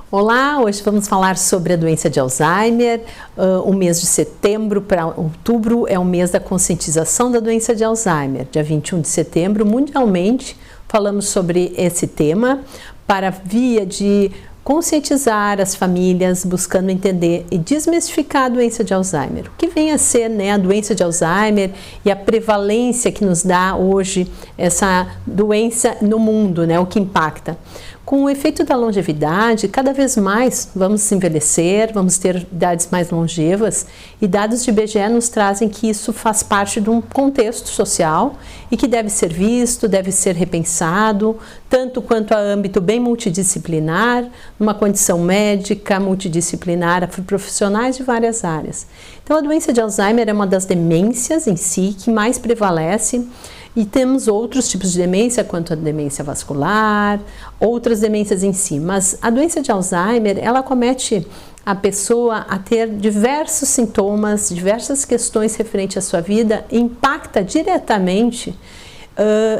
Olá, hoje vamos falar sobre a doença de Alzheimer. O mês de setembro para outubro é o mês da conscientização da doença de Alzheimer. Dia 21 de setembro, mundialmente, falamos sobre esse tema para via de conscientizar as famílias, buscando entender e desmistificar a doença de Alzheimer. O que vem a ser, a doença de Alzheimer e a prevalência que nos dá hoje essa doença no mundo, o que impacta. Com o efeito da longevidade, cada vez mais vamos envelhecer, vamos ter idades mais longevas, e dados de IBGE nos trazem que isso faz parte de um contexto social e que deve ser visto, deve ser repensado, tanto quanto a âmbito bem multidisciplinar, uma condição médica, multidisciplinar, profissionais de várias áreas. Então, a doença de Alzheimer é uma das demências em si que mais prevalece. E temos outros tipos de demência, quanto a demência vascular, outras demências em si. Mas a doença de Alzheimer, ela acomete a pessoa a ter diversos sintomas, diversas questões referentes à sua vida, e impacta diretamente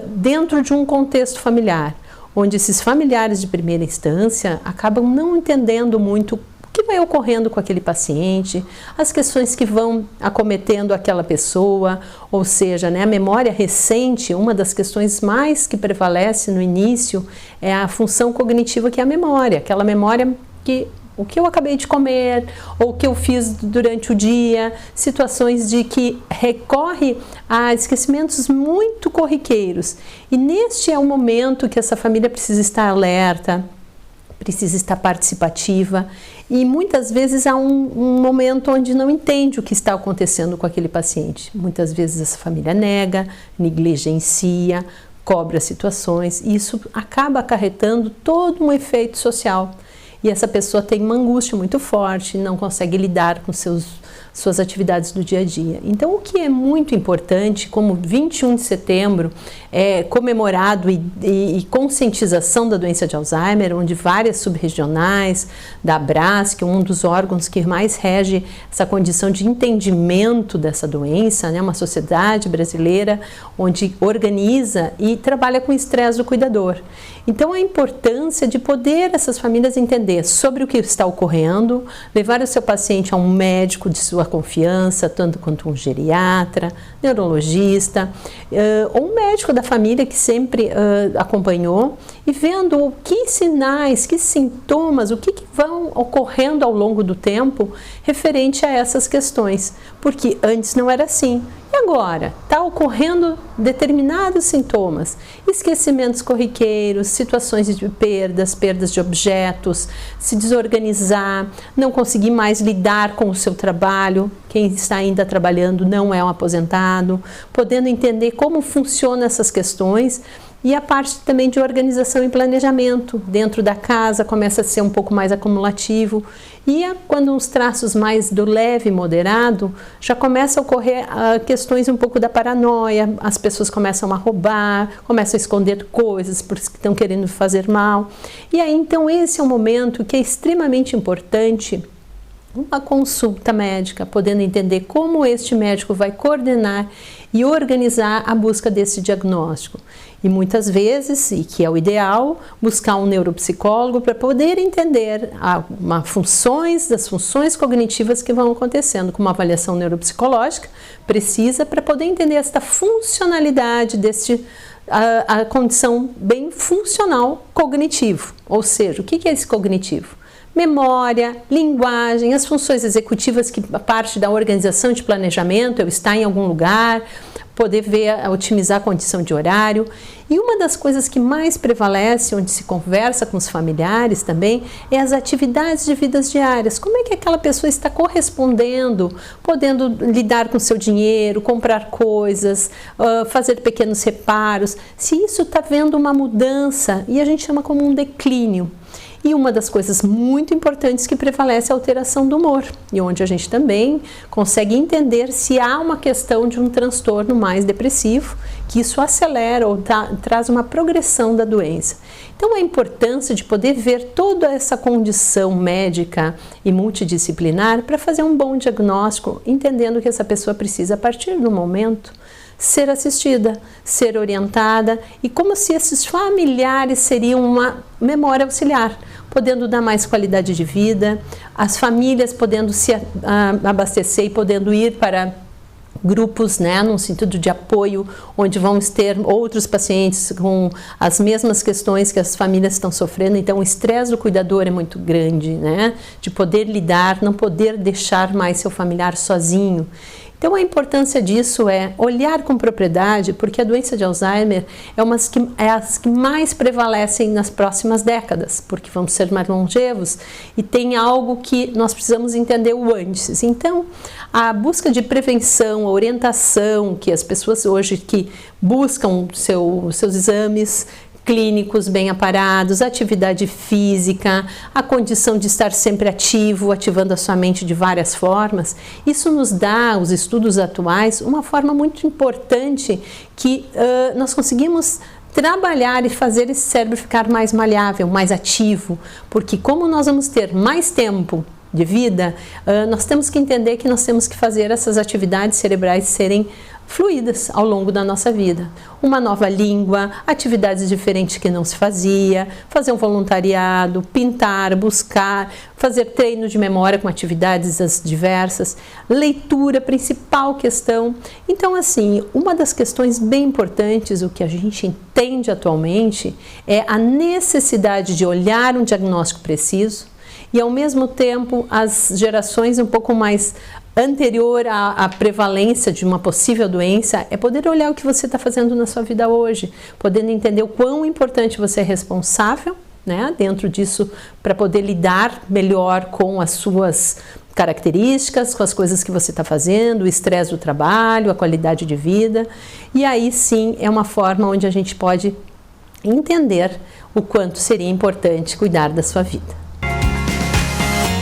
dentro de um contexto familiar, onde esses familiares de primeira instância acabam não entendendo muito o que vai ocorrendo com aquele paciente, as questões que vão acometendo aquela pessoa, ou seja, a memória recente, uma das questões mais que prevalece no início é a função cognitiva, que é a memória, aquela memória que o que eu acabei de comer, ou o que eu fiz durante o dia, situações de que recorre a esquecimentos muito corriqueiros. E neste é o momento que essa família precisa estar alerta, precisa estar participativa, e muitas vezes há um momento onde não entende o que está acontecendo com aquele paciente. Muitas vezes essa família nega, negligencia, cobre as situações, e isso acaba acarretando todo um efeito social. E essa pessoa tem uma angústia muito forte, não consegue lidar com suas atividades do dia a dia. Então, o que é muito importante, como 21 de setembro é comemorado e conscientização da doença de Alzheimer, onde várias subregionais da ABRAS, que é um dos órgãos que mais rege essa condição de entendimento dessa doença, uma sociedade brasileira onde organiza e trabalha com o estresse do cuidador. Então, a importância de poder essas famílias entender sobre o que está ocorrendo, levar o seu paciente a um médico de sua confiança, tanto quanto um geriatra, neurologista, ou um médico da família que sempre acompanhou, e vendo que sinais, que sintomas, o que vão ocorrendo ao longo do tempo referente a essas questões, porque antes não era assim. E agora? Está ocorrendo determinados sintomas, esquecimentos corriqueiros, situações de perdas de objetos, se desorganizar, não conseguir mais lidar com o seu trabalho, quem está ainda trabalhando não é um aposentado, podendo entender como funcionam essas questões. E a parte também de organização e planejamento dentro da casa começa a ser um pouco mais acumulativo, e quando os traços mais do leve e moderado, já começa a ocorrer questões um pouco da paranoia, as pessoas começam a roubar, começam a esconder coisas porque estão querendo fazer mal. E aí então esse é um momento que é extremamente importante, uma consulta médica, podendo entender como este médico vai coordenar e organizar a busca desse diagnóstico. E muitas vezes, e que é o ideal, buscar um neuropsicólogo para poder entender das funções cognitivas que vão acontecendo, com uma avaliação neuropsicológica precisa para poder entender esta funcionalidade a condição bem funcional cognitivo. Ou seja, o que é esse cognitivo? Memória, linguagem, as funções executivas, que a parte da organização de planejamento, eu estar em algum lugar, poder otimizar a condição de horário. E uma das coisas que mais prevalece, onde se conversa com os familiares também, é as atividades de vidas diárias. Como é que aquela pessoa está correspondendo, podendo lidar com o seu dinheiro, comprar coisas, fazer pequenos reparos, se isso está vendo uma mudança, e a gente chama como um declínio. E uma das coisas muito importantes que prevalece é a alteração do humor, e onde a gente também consegue entender se há uma questão de um transtorno mais depressivo, que isso acelera ou traz uma progressão da doença. Então, a importância de poder ver toda essa condição médica e multidisciplinar para fazer um bom diagnóstico, entendendo que essa pessoa precisa, a partir do momento, ser assistida, ser orientada, e como se esses familiares seriam uma memória auxiliar, podendo dar mais qualidade de vida, as famílias podendo se abastecer e podendo ir para grupos, né, num sentido de apoio, onde vamos ter outros pacientes com as mesmas questões que as famílias estão sofrendo. Então o estresse do cuidador é muito grande, né, de poder lidar, não poder deixar mais seu familiar sozinho. Então a importância disso é olhar com propriedade, porque a doença de Alzheimer é as que mais prevalecem nas próximas décadas, porque vamos ser mais longevos e tem algo que nós precisamos entender o antes. Então a busca de prevenção, a orientação que as pessoas hoje que buscam seus exames clínicos bem aparados, atividade física, a condição de estar sempre ativo, ativando a sua mente de várias formas, isso nos dá, os estudos atuais, uma forma muito importante que nós conseguimos trabalhar e fazer esse cérebro ficar mais maleável, mais ativo, porque como nós vamos ter mais tempo de vida, nós temos que entender que nós temos que fazer essas atividades cerebrais serem fluídas ao longo da nossa vida. Uma nova língua, atividades diferentes que não se fazia, fazer um voluntariado, pintar, buscar, fazer treino de memória com atividades diversas, leitura, principal questão. Então, assim, uma das questões bem importantes, o que a gente entende atualmente, é a necessidade de olhar um diagnóstico preciso e, ao mesmo tempo, as gerações um pouco mais anterior à prevalência de uma possível doença, é poder olhar o que você está fazendo na sua vida hoje, podendo entender o quão importante você é responsável, né, dentro disso, para poder lidar melhor com as suas características, com as coisas que você está fazendo, o estresse do trabalho, a qualidade de vida. E aí sim é uma forma onde a gente pode entender o quanto seria importante cuidar da sua vida.